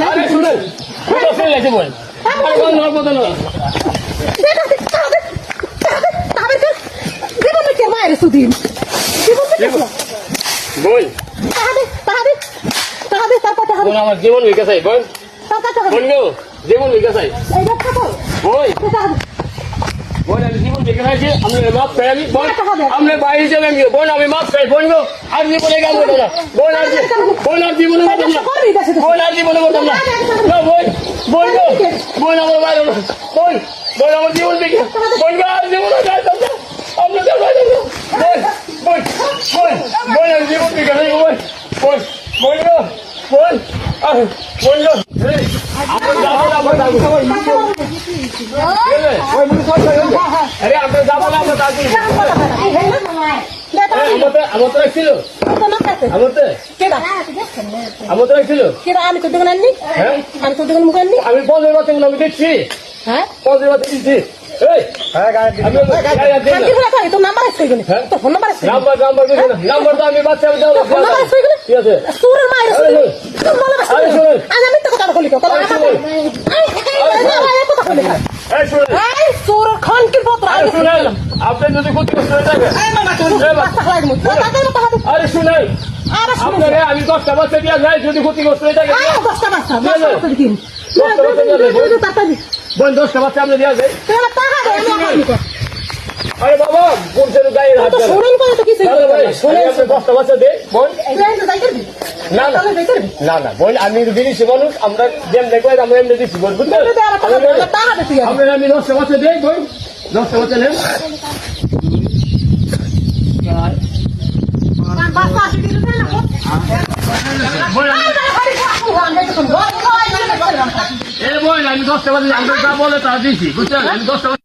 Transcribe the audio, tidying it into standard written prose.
আরে শুনেন বসে গেছে বল আরে বল নর বদল বল বল আমার জীবন বিকাশ বল বল গো জীবন বিকাশ বল বল আমি জীবন বিকাশ আছে আমরা মাপ চাই আমি বল আমরা ভাই হিসেবে আমি বল আমি মাপ চাই বল গো আর জীবনে গেল না বল আর জীবনে বল না বল আর জীবনে বল না না বল বল গো বল আমার ভাই বল বল আমার জীবন বিকাশ বল গো আর জীবনে গায় না আমরা তো ভাই বল বল বল বল আর জীবন বিকাশ বল বল বল গো বল আর বল গো আমরা যাবো না আমরা যাবো আরে আমরা যাবো না আমরা যাবো আমার তো রাখছিল আমার তো রাখছিল আমি তো দেখুন আননি আমি তো দেখুন মুখ আননি আমি 15 বাতে আমি দেখছি হ্যাঁ 15 বাতে দিচ্ছি এই তোর নাম্বার আছে তোর ফোন নাম্বার আছে নাম্বার তো আমি বাচ্চা ঠিক আছে তোর মায়ের আরে শুনুন আমি তো কথা বলি তোর খান কি পত্র আপনি যদি ক্ষতিগ্রস্ত হয়ে থাকে আরে শুনেন আপনারে আমি 10টা বাচ্চা দিয়ে যাই যদি ক্ষতিগ্রস্ত হয়ে থাকে 10টা বাচ্চা বোন 10টা বাচ্চা আপনি দেওয়া যায় আরে বাবা পুরুষের গায়ে হাত শোনেন 10টা বাচ্চা দে বোন না না না না বোন আমি বিদেশি মানুষ আমরা যেম দেখবো আমরা এমনি দিচ্ছি বোন বুঝলেন আপনার আমি 10টা বাচ্চা দেই বোন 10টা বাচ্চা নেন আমি 10টা বাচ্চা আমরা যা বলে তা দিচ্ছি বুঝছেন আমি 10টা